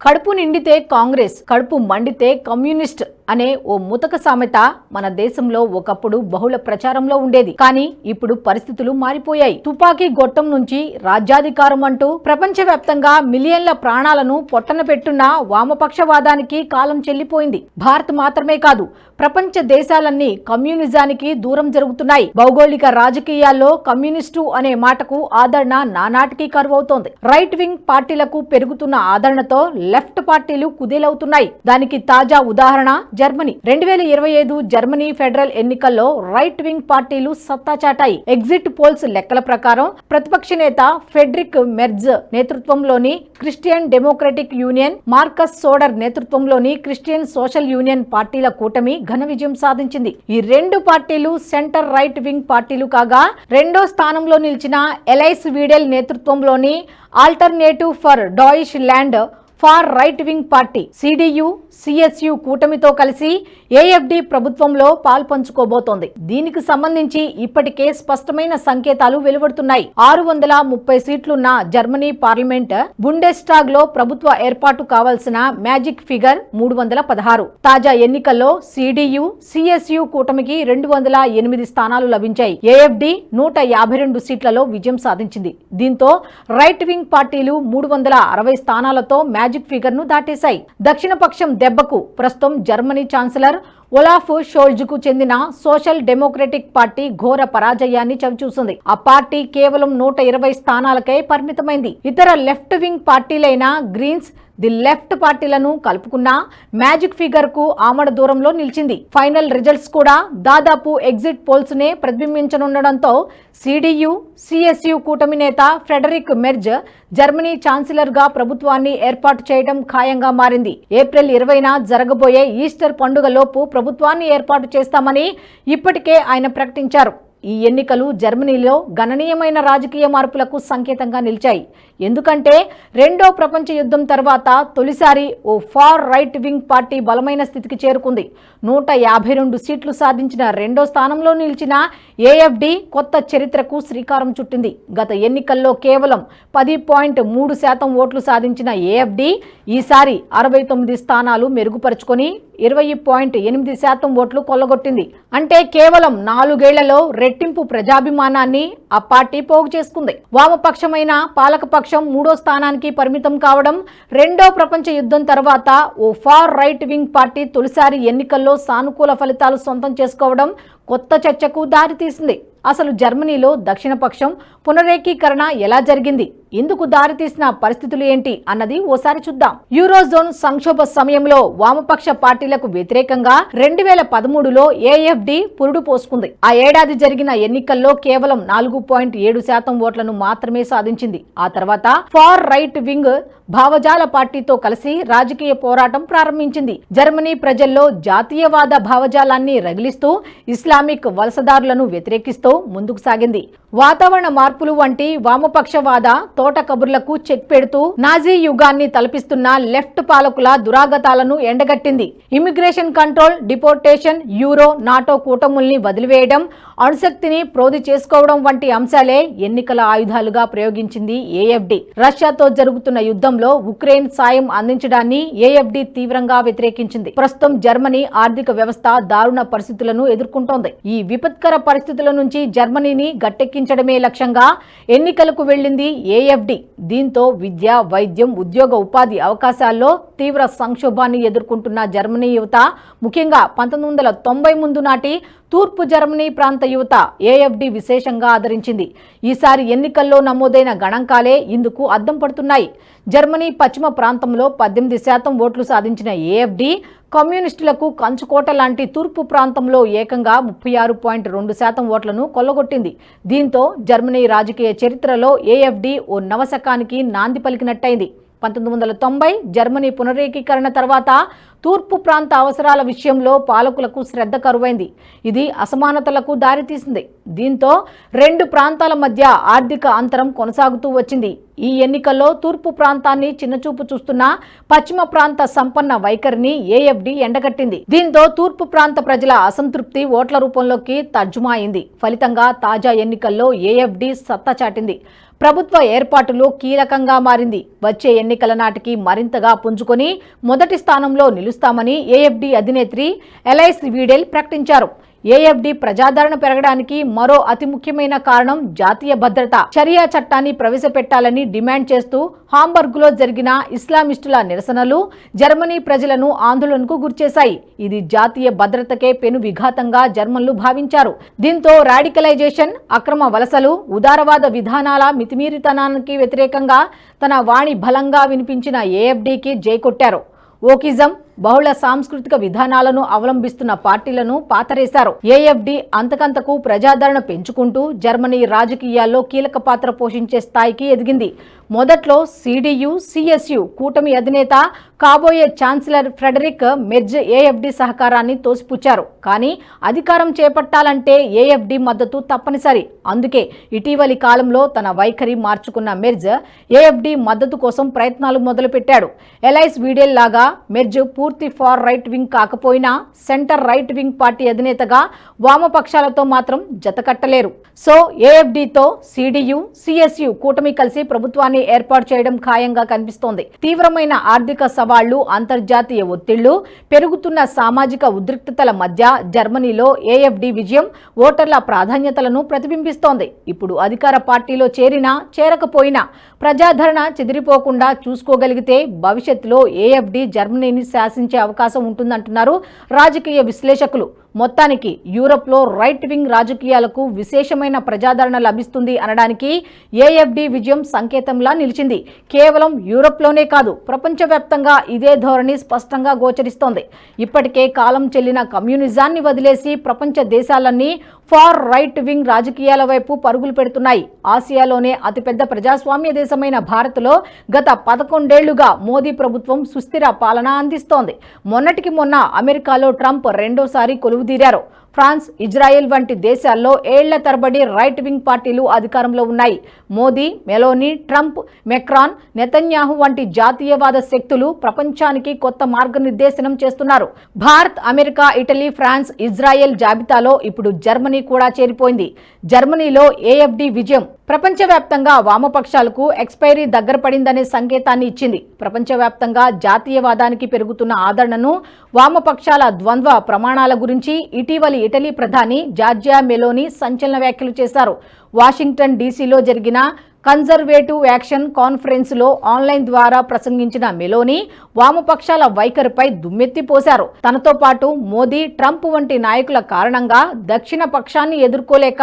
కడుపు నిండితే కాంగ్రెస్, కడుపు మండితే కమ్యూనిస్ట్ అనే ఓ ముతక సామెత మన దేశంలో ఒకప్పుడు బహుళ ప్రచారంలో ఉండేది. కానీ ఇప్పుడు పరిస్థితులు మారిపోయాయి. తుపాకీ గొట్టం నుంచి రాజ్యాధికారం అంటూ ప్రపంచవ్యాప్తంగా మిలియన్ల ప్రాణాలను పొట్టన పెట్టున్న వామపక్షవాదానికి కాలం చెల్లిపోయింది. భారత్ మాత్రమే కాదు, ప్రపంచ దేశాలన్నీ కమ్యూనిజానికి దూరం జరుగుతున్నాయి. భౌగోళిక రాజకీయాల్లో కమ్యూనిస్టు అనే మాటకు ఆదరణ నానాటికి కరువవుతోంది. రైట్ వింగ్ పార్టీలకు పెరుగుతున్న ఆదరణతో లెఫ్ట్ పార్టీలు కుదేలవుతున్నాయి. దానికి తాజా ఉదాహరణ జర్మనీ. 2025 జర్మనీ ఫెడరల్ ఎన్నికల్లో రైట్ వింగ్ పార్టీలు సత్తా చాటాయి. ఎగ్జిట్ పోల్స్ లెక్కల ప్రకారం ప్రతిపక్ష నేత ఫెడ్రిక్ మెర్జ్ నేతృత్వంలోని క్రిస్టియన్ డెమోక్రటిక్ యూనియన్, మార్కస్ సోడర్ నేతృత్వంలోని క్రిస్టియన్ సోషల్ యూనియన్ పార్టీల కూటమి ఘన విజయం సాధించింది. ఈ రెండు పార్టీలు సెంటర్ రైట్ వింగ్ పార్టీలు కాగా, రెండో స్థానంలో నిలిచిన ఎలైస్ వీడెల్ నేతృత్వంలోని alternative for Deutschland far right wing party CDU CSU కూటమితో కలిసి ఏఎఫ్డి ప్రభుత్వంలో పాల్పంచుకోబోతోంది. దీనికి సంబంధించి ఇప్పటికే స్పష్టమైన సంకేతాలు వెలువడుతున్నాయి. 630 సీట్లున్న జర్మనీ పార్లమెంట్ బుండెస్టాగ్ లో ప్రభుత్వ ఏర్పాటు కావాల్సిన మ్యాజిక్ ఫిగర్ 316. తాజా ఎన్నికల్లో సిడియు సిఎస్యు కూటమికి 208 స్థానాలు లభించాయి. ఏఎఫ్డి 152 సీట్లలో విజయం సాధించింది. దీంతో రైట్ వింగ్ పార్టీలు 360 స్థానాలతో మ్యాజిక్ ఫిగర్ ను దాటేశాయి. దక్షిణపక్షం దెబ్బకు ప్రస్తుతం జర్మనీ ఛాన్సలర్ ఒలాఫ్ షోల్జ్కు చెందిన సోషల్ డెమోక్రటిక్ పార్టీ ఘోర పరాజయాన్ని చవిచూసింది. ఆ పార్టీ కేవలం 120 స్థానాలకే పరిమితమైంది. ఇతర లెఫ్ట్ వింగ్ పార్టీలైన గ్రీన్స్, ది లెఫ్ట్ పార్టీలను కలుపుకున్న మ్యాజిక్ ఫిగర్ కు ఆమడ దూరంలో నిలిచింది. ఫైనల్ రిజల్ట్స్ కూడా దాదాపు ఎగ్జిట్ పోల్స్ నే ప్రతిబింబించనుండడంతో సిడియు సిఎస్యు కూటమి నేత ఫ్రెడరిక్ మెర్జ్ జర్మనీ ఛాన్సలర్ గా ప్రభుత్వాన్ని ఏర్పాటు చేయడం ఖాయంగా మారింది. ఏప్రిల్ 20న జరగబోయే ఈస్టర్ పండుగలోపు ప్రభుత్వాన్ని ఏర్పాటు చేస్తామని ఇప్పటికే ఆయన ప్రకటించారు. ఈ ఎన్నికలు జర్మనీలో గణనీయమైన రాజకీయ మార్పులకు సంకేతంగా నిలిచాయి. ఎందుకంటే రెండో ప్రపంచ యుద్ధం తర్వాత తొలిసారి ఓ ఫార్ రైట్ వింగ్ పార్టీ బలమైన స్థితికి చేరుకుంది. 152 సీట్లు సాధించిన రెండో స్థానంలో నిలిచిన ఏఎఫ్డి కొత్త చరిత్రకు శ్రీకారం చుట్టింది. గత ఎన్నికల్లో కేవలం 10.3% ఓట్లు సాధించిన ఏఎఫ్డి ఈసారి 69 స్థానాలు మెరుగుపరుచుకొని 20.8% ఓట్లు కొల్లగొట్టింది. అంటే కేవలం 4 ఏళ్లలో రెట్టింపు ప్రజాభిమానాన్ని ఆ పార్టీ పోగు చేసుకుంది. వామపక్షమైన పాలకపక్షం మూడో స్థానానికి పరిమితం కావడం, రెండో ప్రపంచ యుద్ధం తర్వాత ఓ ఫార్ రైట్ వింగ్ పార్టీ తొలిసారి ఎన్నికల్లో సానుకూల ఫలితాలు సొంతం చేసుకోవడం కొత్త చర్చకు దారితీసింది. అసలు జర్మనీలో దక్షిణపక్షం పునరేకీకరణ ఎలా జరిగింది, ఎందుకు దారితీసిన పరిస్థితులు ఏంటి అన్నది ఓసారి చూద్దాం. యూరోజోన్ సంక్షోభ సమయంలో వామపక్ష పార్టీలకు వ్యతిరేకంగా 2013లో ఏఎఫ్డి పురుడు పోసుకుంది. ఆ ఏడాది జరిగిన ఎన్నికల్లో కేవలం 4.7% ఓట్లను మాత్రమే సాధించింది. ఆ తర్వాత ఫార్ రైట్ వింగ్ భావజాల పార్టీతో కలిసి రాజకీయ పోరాటం ప్రారంభించింది. జర్మనీ ప్రజల్లో జాతీయవాద భావజాలాన్ని రగిలిస్తూ ఇస్లామిక్ వలసదారులను వ్యతిరేకిస్తూ ముందుకు సాగింది. వాతావరణ మార్పులు వంటి వామపక్షవాద తోట కబుర్లకు చెక్ పెడుతూ నాజీ యుగాన్ని తలపిస్తున్న లెఫ్ట్ పాలకుల దురాగతాలను ఎండగట్టింది. Immigration control, deportation, euro, NATO కూటముల్ని వదిలివేయడం, అణుశక్తిని ప్రోధి చేసుకోవడం వంటి అంశాలే ఎన్నికల ఆయుధాలుగా ప్రయోగించింది ఏఎఫ్డి. రష్యాతో జరుగుతున్న యుద్ధంలో ఉక్రెయిన్ సాయం అందించడాన్ని ఏఎఫ్డి తీవ్రంగా వ్యతిరేకించింది. ప్రస్తుతం జర్మనీ ఆర్థిక వ్యవస్థ దారుణ పరిస్థితులను ఎదుర్కొంటోంది. ఈ విపత్కర పరిస్థితుల నుంచి జర్మనీని గట్టెక్కించడమే లక్ష్యంగా ఎన్నికలకు వెళ్లింది ఏఎఫ్డి. దీంతో విద్య, వైద్యం, ఉద్యోగ ఉపాధి అవకాశాల్లో తీవ్ర సంక్షోభాన్ని ఎదుర్కొంటున్న జర్మనీ యువత, ముఖ్యంగా 1990 ముందు నాటి తూర్పు జర్మనీ ప్రాంత యువత ఏఎఫ్డి విశేషంగా ఆదరించింది. ఈసారి ఎన్నికల్లో నమోదైన గణాంకాలే ఇందుకు అద్దం పడుతున్నాయి. జర్మనీ పశ్చిమ ప్రాంతంలో 18% ఓట్లు సాధించిన ఏఎఫ్డి కమ్యూనిస్టులకు కంచుకోట లాంటి తూర్పు ప్రాంతంలో ఏకంగా 36.2% ఓట్లను కొల్లగొట్టింది. దీంతో జర్మనీ రాజకీయ చరిత్రలో ఏఎఫ్డి ఓ నవశకానికి నాంది పలికినట్టయింది. 1990 జర్మనీ పునరేకీకరణ తర్వాత తూర్పు ప్రాంత అవసరాల విషయంలో పాలకులకు శ్రద్ధ కరువైంది. ఇది అసమానతలకు దారితీసింది. దీంతో రెండు ప్రాంతాల మధ్య ఆర్థిక అంతరం కొనసాగుతూ వచ్చింది. ఈ ఎన్నికల్లో తూర్పు ప్రాంతాన్ని చిన్నచూపు చూస్తున్న పశ్చిమ ప్రాంత సంపన్న వైఖరిని ఏఎఫ్డి ఎండగట్టింది. దీంతో తూర్పు ప్రాంత ప్రజల అసంతృప్తి ఓట్ల రూపంలోకి తర్జుమా అయింది. ఫలితంగా తాజా ఎన్నికల్లో ఏఎఫ్డి సత్తా చాటింది. ప్రభుత్వ ఏర్పాటులో కీలకంగా మారింది. వచ్చే ఎన్నికల నాటికి మరింతగా పుంజుకొని మొదటి స్థానంలో నిలుస్తామని ఏఎఫ్డి అధినేత్రి ఎలైస్ వీడెల్ ప్రకటించారు. ఏఎఫ్డి ప్రజాదరణ పెరగడానికి మరో అతి ముఖ్యమైన కారణం జాతీయ భద్రత. షరియా చట్టాన్ని ప్రవేశపెట్టాలని డిమాండ్ చేస్తూ హాంబర్గ్లో జరిగిన ఇస్లామిస్టుల నిరసనలు జర్మనీ ప్రజలను ఆందోళనకు గురిచేశాయి. ఇది జాతీయ భద్రతకే పెను విఘాతంగా జర్మన్లు భావించారు. దీంతో రాడికలైజేషన్, అక్రమ వలసలు, ఉదారవాద విధానాల మితిమీరితనానికి వ్యతిరేకంగా తన వాణి బలంగా వినిపించిన ఏఎఫ్డికి జై కొట్టారు. ఓకిజం, బహుళ సాంస్కృతిక విధానాలను అవలంబిస్తున్న పార్టీలను పాతరేశారు. ఏఎఫ్డి అంతకంతకు ప్రజాదరణ పెంచుకుంటూ జర్మనీ రాజకీయాల్లో కీలక పాత్ర పోషించే స్థాయికి ఎదిగింది. మొదట్లో సిడియు, సిఎస్యు కూటమి అధినేత, కాబోయే ఛాన్సలర్ ఫ్రెడరిక్ మెర్జ్ ఏఎఫ్డి సహకారాన్ని తోసిపుచ్చారు. కానీ అధికారం చేపట్టాలంటే ఏఎఫ్డి మద్దతు తప్పనిసరి. అందుకే ఇటీవలి కాలంలో తన వైఖరి మార్చుకున్న మెర్జ్ ఏఎఫ్డి మద్దతు కోసం ప్రయత్నాలు మొదలుపెట్టాడు. ఎలైస్ వీడెల్ లాగా మెర్జ్ పూర్తి ఫార్ రైట్ వింగ్ కాకపోయినా సెంటర్ రైట్ వింగ్ పార్టీ అధినేతగా వామపక్షాలతో మాత్రం జతకట్టలేరు. సో ఏఎఫ్డితో సిడియు, సిఎస్యు కూటమి కలిసి ప్రభుత్వాన్ని ఏర్పాటు చేయడం ఖాయంగా కనిపిస్తోంది. తీవ్రమైన ఆర్థిక సవాళ్లు, అంతర్జాతీయ ఒత్తిళ్లు, పెరుగుతున్న సామాజిక ఉద్రిక్తతల మధ్య జర్మనీలో ఏఎఫ్డి విజయం ఓటర్ల ప్రాధాన్యతలను ప్రతిబింబిస్తోంది. ఇప్పుడు అధికార పార్టీలో చేరినా చేరకపోయినా ప్రజాదరణ చెదిరిపోకుండా చూసుకోగలిగితే భవిష్యత్తులో ఏఎఫ్డి జర్మనీని శాసించే అవకాశం ఉంటుందంటున్నారు రాజకీయ విశ్లేషకులు. మొత్తానికి యూరప్లో రైట్ వింగ్ రాజకీయాలకు విశేషమైన ప్రజాదరణ లభిస్తుంది అనడానికి ఏఎఫ్డి విజయం సంకేతంలా నిలిచింది. కేవలం యూరప్లోనే కాదు, ప్రపంచవ్యాప్తంగా ఇదే ధోరణి స్పష్టంగా గోచరిస్తోంది. ఇప్పటికే కాలం చెల్లిన కమ్యూనిజాన్ని వదిలేసి ప్రపంచ దేశాలన్నీ ఫార్ రైట్ వింగ్ రాజకీయాల వైపు పరుగులు పెడుతున్నాయి. ఆసియాలోనే అతిపెద్ద ప్రజాస్వామ్య దేశమైన భారత్లో గత 11 ఏళ్లుగా మోదీ ప్రభుత్వం సుస్థిర పాలన అందిస్తోంది. మొన్నటికి మొన్న అమెరికాలో ట్రంప్ రెండోసారి కొలువుదీరారు. ఫ్రాన్స్, ఇజ్రాయెల్ వంటి దేశాల్లో ఏళ్ల తరబడి రైట్ వింగ్ పార్టీలు అధికారంలో ఉన్నాయి. Modi, Meloni, Trump, Macron, Netanyahu వంటి జాతీయవాద శక్తులు ప్రపంచానికి కొత్త మార్గనిర్దేశనం చేస్తున్నారు. Bharat, America, Italy, France, Israel జాబితాలో ఇప్పుడు జర్మనీ కూడా చేరిపోయింది. జర్మనీలో ఏఎఫ్డి విజయం ప్రపంచవ్యాప్తంగా వామపక్షాలకు ఎక్స్పైరీ దగ్గర పడిందనే సంకేతాన్ని ఇచ్చింది. ప్రపంచవ్యాప్తంగా జాతీయవాదానికి పెరుగుతున్న ఆదరణను, వామపక్షాల ద్వంద్వ ప్రమాణాల గురించి ఇటీవలి ఇటలీ ప్రధాని జార్జియా మెలోనీ సంచలన వ్యాఖ్యలు చేశారు. వాషింగ్టన్ డీసీలో జరిగిన కన్జర్వేటివ్ యాక్షన్ కాన్ఫరెన్స్ లో ఆన్లైన్ ద్వారా ప్రసంగించిన మెలోనీ వామపక్షాల వైఖరిపై దుమ్మెత్తిపోశారు. తనతో పాటు మోదీ, ట్రంప్ వంటి నాయకుల కారణంగా దక్షిణ పక్షాన్ని ఎదుర్కోలేక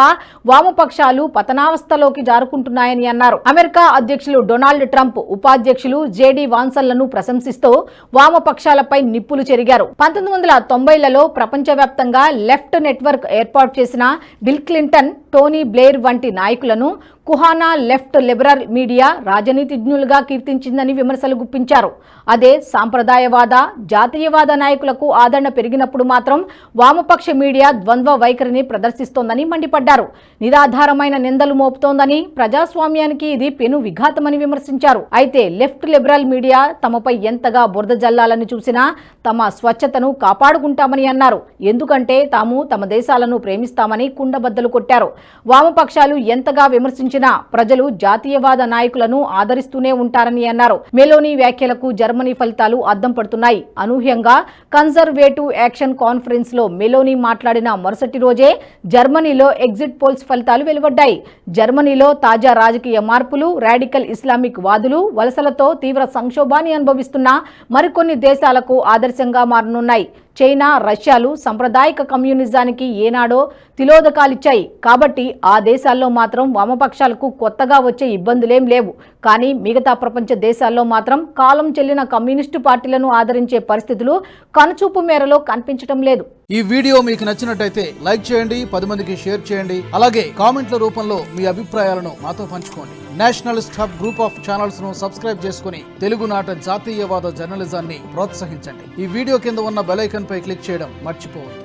వామపక్షాలు పతనావస్థలోకి జారుకుంటున్నాయని అన్నారు. అమెరికా అధ్యక్షులు డొనాల్డ్ ట్రంప్ ఉపాధ్యక్షులు జేడీ వాన్సన్లను ప్రశంసిస్తూ వామపక్షాలపై నిప్పులు చెరిగారు. 1990లలో ప్రపంచవ్యాప్తంగా లెఫ్ట్ నెట్వర్క్ ఏర్పాటు చేసిన బిల్ క్లింటన్, టోనీ బ్లెయిర్ వంటి నాయకులను కుహానా లెఫ్ట్ లిబరల్ మీడియా రాజనీతిజ్ఞులుగా కీర్తించిందని విమర్శలు గుప్పించారు. అదే సాంప్రదాయవాద, జాతీయవాద నాయకులకు ఆదరణ పెరిగినప్పుడు మాత్రం వామపక్ష మీడియా ద్వంద్వ వైఖరిని ప్రదర్శిస్తోందని మండిపడ్డారు. నిరాధారమైన నిందలు మోపుతోందని, ప్రజాస్వామ్యానికి ఇది పెను విఘాతమని విమర్శించారు. అయితే లెఫ్ట్ లిబరల్ మీడియా తమపై ఎంతగా బురద జల్లాలని చూసినా తమ స్వచ్ఛతను కాపాడుకుంటామని అన్నారు. ఎందుకంటే తాము తమ దేశాలను ప్రేమిస్తామని కుండబద్దలు కొట్టారు. వామపక్షాలు ఎంతగా విమర్శించిన ప్రజలు జాతీయవాద నాయకులను ఆదరిస్తూనే ఉంటారని అన్నారు. మెలోనీ వ్యాఖ్యలకు జర్మనీ ఫలితాలు అద్దం పడుతున్నాయి. అనూహ్యంగా కన్జర్వేటివ్ యాక్షన్ కాన్ఫరెన్స్ లో మెలోనీ మాట్లాడిన మరుసటి రోజే జర్మనీలో ఎగ్జిట్ పోల్స్ ఫలితాలు వెలువడ్డాయి. జర్మనీలో తాజా రాజకీయ మార్పులు, రాడికల్ ఇస్లామిక్ వాదులు, వలసలతో తీవ్ర సంక్షోభాన్ని అనుభవిస్తున్న మరికొన్ని దేశాలకు ఆదర్శంగా మారనున్నాయి. చైనా, రష్యాలు సాంప్రదాయిక కమ్యూనిజానికి ఏనాడో తిలోదకాలిచ్చాయి. కాబట్టి ఆ దేశాల్లో మాత్రం వామపక్షాలకు కొత్తగా వచ్చే ఇబ్బందులేం లేవు. కానీ మిగతా ప్రపంచ దేశాల్లో మాత్రం కాలం చెల్లిన కమ్యూనిస్టు పార్టీలను ఆదరించే పరిస్థితులు కనుచూపు మేరలో కనిపించడం లేదు. ఈ వీడియో మీకు నచ్చినట్టయితే లైక్ చేయండి, 10 మందికి షేర్ చేయండి. అలాగే కామెంట్ల రూపంలో మీ అభిప్రాయాలను మాతో పంచుకోండి. Nationalist hub group of channels ను సబ్స్క్రైబ్ చేసుకుని తెలుగునాట జాతీయవాద జర్నలిజాన్ని ప్రోత్సహించండి. ఈ వీడియో కింద ఉన్న బెల్ ఐకాన్ పై క్లిక్ చేయడం మర్చిపోవద్దు.